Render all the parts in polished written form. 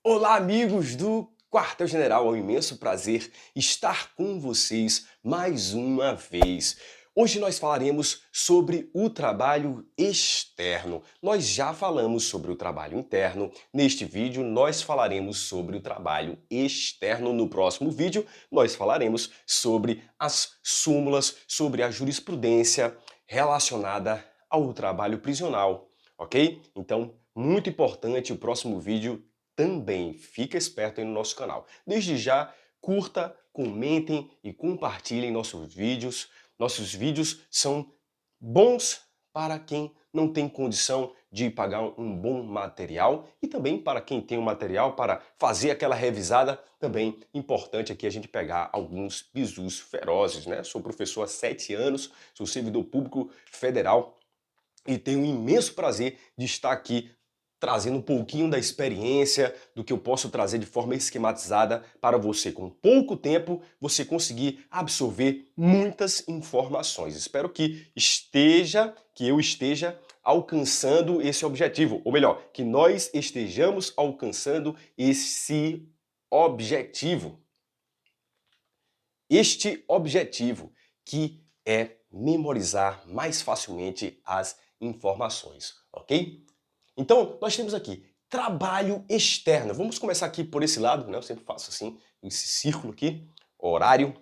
Olá, amigos do Quartel-General. É um imenso prazer estar com vocês mais uma vez. Hoje nós falaremos sobre o trabalho externo. Nós já falamos sobre o trabalho interno. Neste vídeo, nós falaremos sobre o trabalho externo. No próximo vídeo, nós falaremos sobre as súmulas, sobre a jurisprudência relacionada ao trabalho prisional, ok? Então, muito importante o próximo vídeo também. Fica esperto aí no nosso canal. Desde já, curta, comentem e compartilhem nossos vídeos. Nossos vídeos são bons para quem não tem condição de pagar um bom material e também para quem tem um material para fazer aquela revisada. Também importante aqui a gente pegar alguns bizus ferozes, né? Sou professor há 7 anos, sou servidor público federal e tenho um imenso prazer de estar aqui trazendo um pouquinho da experiência, do que eu posso trazer de forma esquematizada para você, com pouco tempo, você conseguir absorver muitas informações. Espero que eu esteja alcançando esse objetivo, ou melhor, que nós estejamos alcançando esse objetivo. Este objetivo que é memorizar mais facilmente as informações, ok? Então, nós temos aqui trabalho externo. Vamos começar aqui por esse lado, né? Eu sempre faço assim, esse círculo aqui, horário.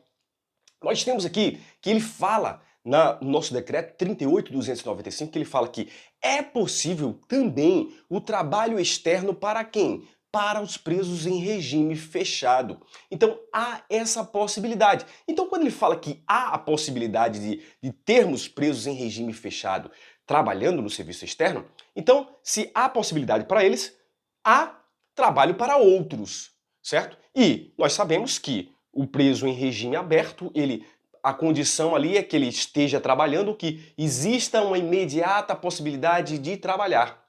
Nós temos aqui que ele fala no nosso decreto 38.295, que ele fala que é possível também o trabalho externo para quem? Para os presos em regime fechado. Então, há essa possibilidade. Então, quando ele fala que há a possibilidade de termos presos em regime fechado trabalhando no serviço externo, então, se há possibilidade para eles, há trabalho para outros, certo? E nós sabemos que o preso em regime aberto, a condição ali é que ele esteja trabalhando, que exista uma imediata possibilidade de trabalhar.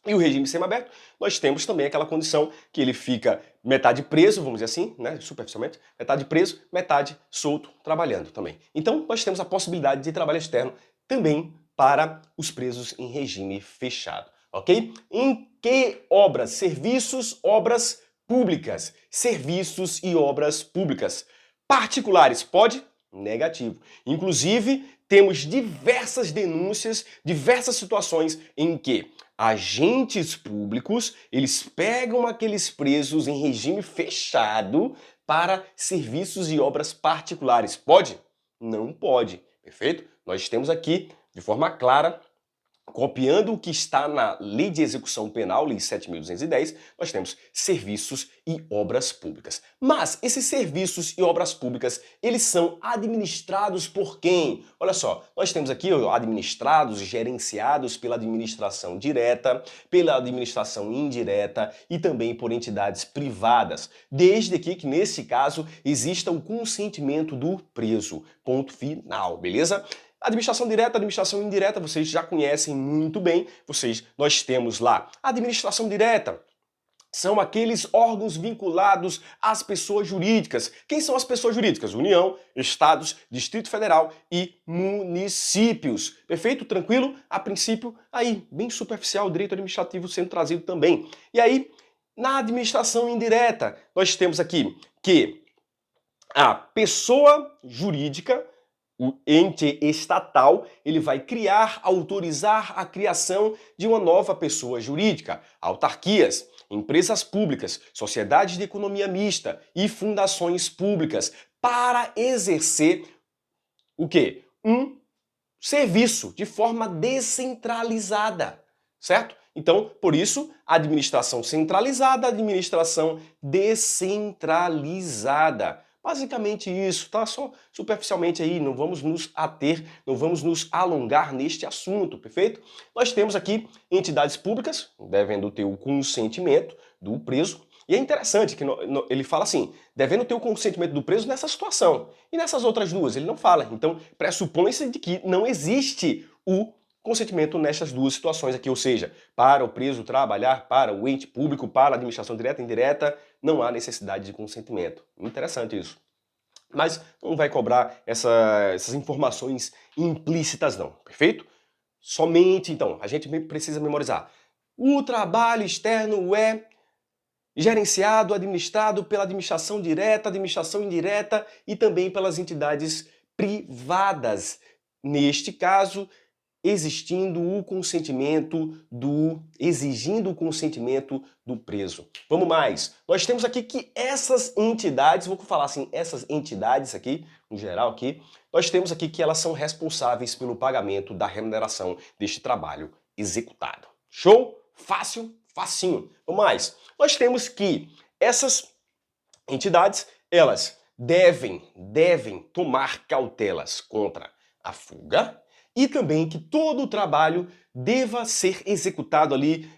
E o regime semiaberto, nós temos também aquela condição que ele fica metade preso, vamos dizer assim, né, superficialmente, metade preso, metade solto, trabalhando também. Então, nós temos a possibilidade de trabalho externo também para os presos em regime fechado, ok? Em que obras? Serviços, obras públicas. Serviços e obras públicas. Particulares, pode? Negativo. Inclusive, temos diversas denúncias, diversas situações em que agentes públicos, eles pegam aqueles presos em regime fechado para serviços e obras particulares. Pode? Não pode. Perfeito? Nós temos aqui, de forma clara, copiando o que está na Lei de Execução Penal, Lei 7.210, nós temos serviços e obras públicas. Mas esses serviços e obras públicas, eles são administrados por quem? Olha só, nós temos aqui administrados e gerenciados pela administração direta, pela administração indireta e também por entidades privadas, desde que nesse caso exista o consentimento do preso. Ponto final, beleza? Administração direta, administração indireta, vocês já conhecem muito bem. Nós temos lá a administração direta. São aqueles órgãos vinculados às pessoas jurídicas. Quem são as pessoas jurídicas? União, estados, Distrito Federal e municípios. Perfeito? Tranquilo? A princípio, aí, bem superficial, o direito administrativo sendo trazido também. E aí, na administração indireta, nós temos aqui que a pessoa jurídica, o ente estatal, ele vai criar, autorizar a criação de uma nova pessoa jurídica, autarquias, empresas públicas, sociedades de economia mista e fundações públicas para exercer o quê? Um serviço de forma descentralizada, certo? Então, por isso, administração centralizada, administração descentralizada. Basicamente isso, tá? Só superficialmente aí, não vamos nos ater, não vamos nos alongar neste assunto, perfeito? Nós temos aqui entidades públicas, devendo ter o consentimento do preso, e é interessante que ele fala assim, devendo ter o consentimento do preso nessa situação. E nessas outras duas, ele não fala. Então, pressupõe-se de que não existe o consentimento nessas duas situações aqui, ou seja, para o preso trabalhar para o ente público, para a administração direta e indireta, não há necessidade de consentimento. Interessante isso. Mas não vai cobrar essas informações implícitas não, perfeito? Somente, então, a gente precisa memorizar. O trabalho externo é gerenciado, administrado pela administração direta, administração indireta e também pelas entidades privadas. Neste caso, exigindo o consentimento do preso. Vamos mais. Nós temos aqui que essas entidades, vou falar assim, essas entidades aqui, no geral aqui, nós temos aqui que elas são responsáveis pelo pagamento da remuneração deste trabalho executado. Show? Fácil? Facinho. Vamos mais. Nós temos que essas entidades, elas devem tomar cautelas contra a fuga, e também que todo o trabalho deva ser executado ali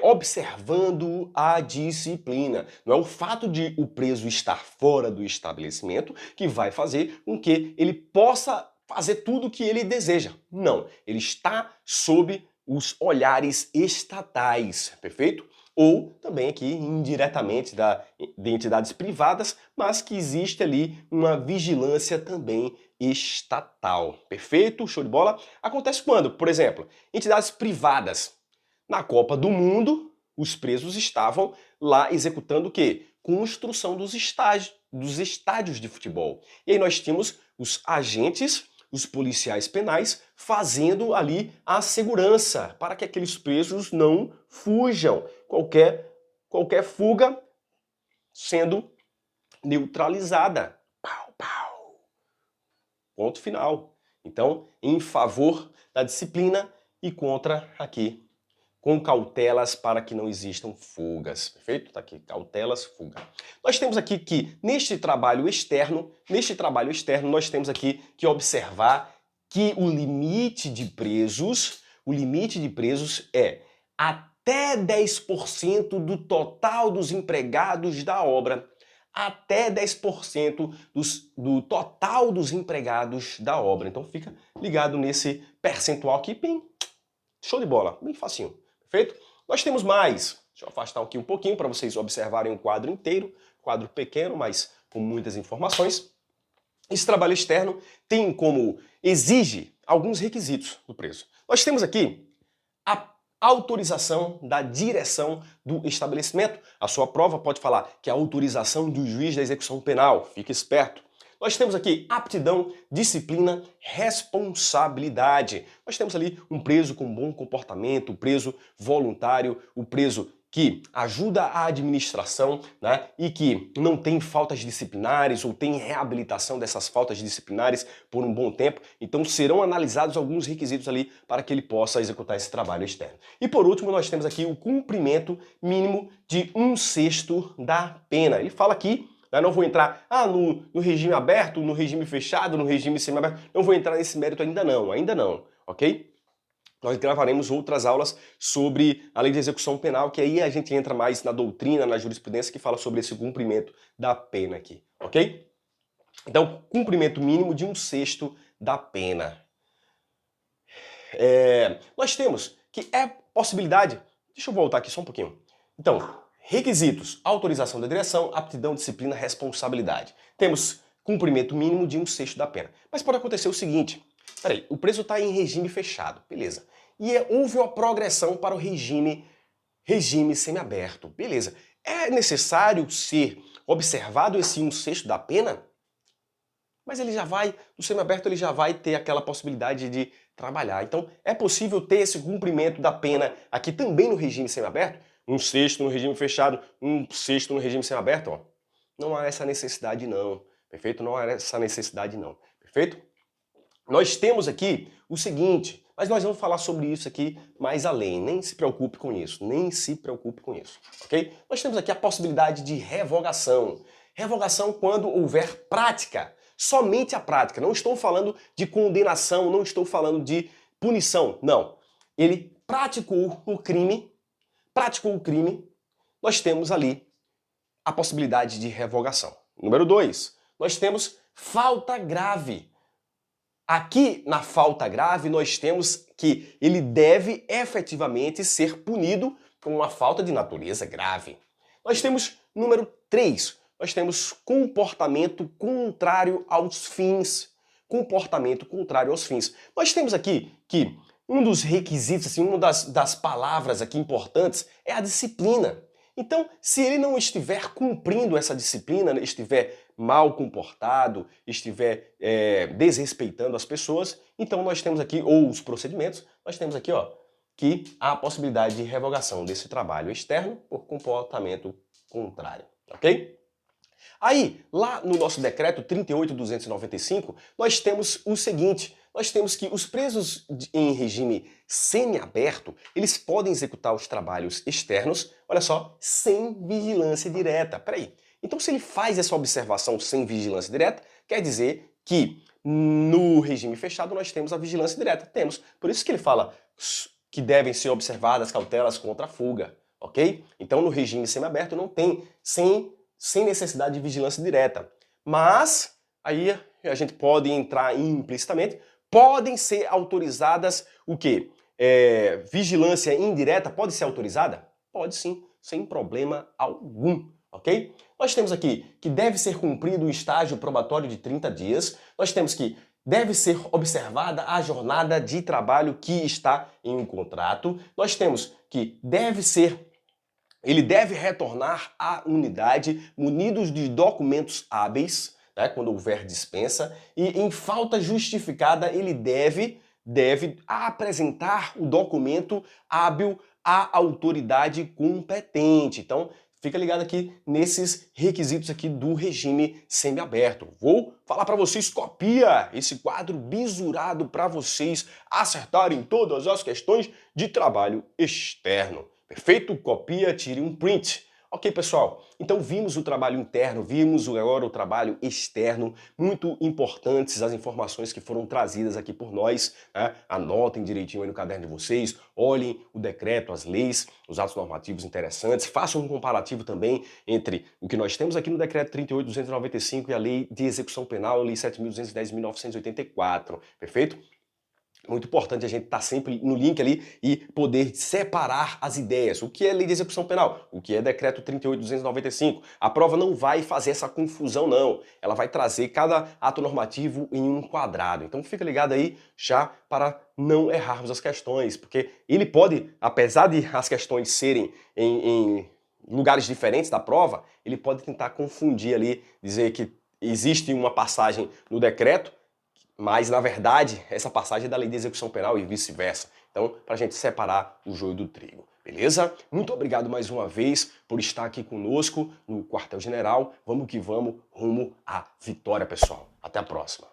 observando a disciplina. Não é o fato de o preso estar fora do estabelecimento que vai fazer com que ele possa fazer tudo o que ele deseja. Não, ele está sob os olhares estatais, perfeito? Ou também aqui indiretamente de entidades privadas, mas que existe ali uma vigilância também estatal. Perfeito? Show de bola? Acontece quando, por exemplo, entidades privadas. Na Copa do Mundo, os presos estavam lá executando o quê? Construção dos estádios de futebol. E aí nós tínhamos os agentes, os policiais penais, fazendo ali a segurança para que aqueles presos não fujam. Qualquer fuga sendo neutralizada. Pau, pau. Ponto final. Então, em favor da disciplina e contra aqui, com cautelas para que não existam fugas. Perfeito? Tá aqui, cautelas, fuga. Nós temos aqui que neste trabalho externo, nós temos aqui que observar que o limite de presos é até 10% do total dos empregados da obra. Até 10% do total dos empregados da obra. Então fica ligado nesse percentual aqui, bem show de bola, bem facinho, perfeito? Nós temos mais, deixa eu afastar aqui um pouquinho para vocês observarem o quadro inteiro, quadro pequeno, mas com muitas informações. Esse trabalho externo tem como exige alguns requisitos do preso. Nós temos aqui a autorização da direção do estabelecimento. A sua prova pode falar que é a autorização do juiz da execução penal. Fique esperto. Nós temos aqui aptidão, disciplina, responsabilidade. Nós temos ali um preso com bom comportamento, o preso voluntário, o preso que ajuda a administração, né, e que não tem faltas disciplinares ou tem reabilitação dessas faltas disciplinares por um bom tempo. Então serão analisados alguns requisitos ali para que ele possa executar esse trabalho externo. E por último nós temos aqui o cumprimento mínimo de 1/6 da pena. Ele fala aqui, eu não vou entrar no regime aberto, no regime fechado, no regime semiaberto, não vou entrar nesse mérito ainda não, ok? Nós gravaremos outras aulas sobre a lei de execução penal, que aí a gente entra mais na doutrina, na jurisprudência, que fala sobre esse cumprimento da pena aqui, ok? Então, cumprimento mínimo de 1/6 da pena. Nós temos que é possibilidade, deixa eu voltar aqui só um pouquinho. Então, requisitos: autorização da direção, aptidão, disciplina, responsabilidade. Temos cumprimento mínimo de 1/6 da pena. Mas pode acontecer o seguinte, peraí, o preso está em regime fechado, beleza. E houve uma progressão para o regime semiaberto, beleza. É necessário ser observado esse 1/6 da pena? Mas ele já vai, no semiaberto ele já vai ter aquela possibilidade de trabalhar. Então é possível ter esse cumprimento da pena aqui também no regime semiaberto? 1/6 no regime fechado, 1/6 no regime semiaberto, ó. Não há essa necessidade não, perfeito? Não há essa necessidade não, perfeito? Nós temos aqui o seguinte, mas nós vamos falar sobre isso aqui mais além, nem se preocupe com isso, ok? Nós temos aqui a possibilidade de revogação. Revogação quando houver prática, somente a prática. Não estou falando de condenação, não estou falando de punição, não. Ele praticou o crime, nós temos ali a possibilidade de revogação. Número 2, nós temos falta grave. Aqui, na falta grave, nós temos que ele deve efetivamente ser punido com uma falta de natureza grave. Nós temos, número 3, nós temos comportamento contrário aos fins. Nós temos aqui que um dos requisitos, assim, uma das palavras aqui importantes é a disciplina. Então, se ele não estiver cumprindo essa disciplina, né, estiver mal comportado, estiver desrespeitando as pessoas, então nós temos aqui, ou os procedimentos, nós temos aqui, ó, que há a possibilidade de revogação desse trabalho externo por comportamento contrário, ok? Aí, lá no nosso decreto 38.295, nós temos o seguinte, nós temos que os presos em regime semiaberto, eles podem executar os trabalhos externos, olha só, sem vigilância direta. Peraí, então se ele faz essa observação sem vigilância direta, quer dizer que no regime fechado nós temos a vigilância direta. Temos. Por isso que ele fala que devem ser observadas cautelas contra a fuga, ok? Então no regime semiaberto não tem sem necessidade de vigilância direta. Mas, aí a gente pode entrar implicitamente, podem ser autorizadas o quê? Vigilância indireta pode ser autorizada? Pode sim, sem problema algum, ok? Nós temos aqui que deve ser cumprido o estágio probatório de 30 dias, nós temos que deve ser observada a jornada de trabalho que está em um contrato, nós temos que ele deve retornar à unidade munidos de documentos hábeis, né, quando houver dispensa, e em falta justificada ele deve apresentar o documento hábil à autoridade competente. Então, fica ligado aqui nesses requisitos aqui do regime semiaberto. Vou falar para vocês, copia esse quadro bisurado para vocês acertarem todas as questões de trabalho externo. Perfeito? Copia, tire um print. Ok, pessoal? Então vimos o trabalho interno, vimos agora o trabalho externo, muito importantes as informações que foram trazidas aqui por nós, né? Anotem direitinho aí no caderno de vocês, olhem o decreto, as leis, os atos normativos interessantes, façam um comparativo também entre o que nós temos aqui no decreto 38.295 e a lei de execução penal, a lei 7.210 de 1984, perfeito? Muito importante a gente estar sempre no link ali e poder separar as ideias. O que é lei de execução penal? O que é decreto 38.295? A prova não vai fazer essa confusão, não. Ela vai trazer cada ato normativo em um quadrado. Então fica ligado aí já para não errarmos as questões, porque ele pode, apesar de as questões serem em lugares diferentes da prova, ele pode tentar confundir ali, dizer que existe uma passagem no decreto, mas, na verdade, essa passagem é da lei de execução penal e vice-versa. Então, para a gente separar o joio do trigo, beleza? Muito obrigado mais uma vez por estar aqui conosco no Quartel General. Vamos que vamos, rumo à vitória, pessoal. Até a próxima.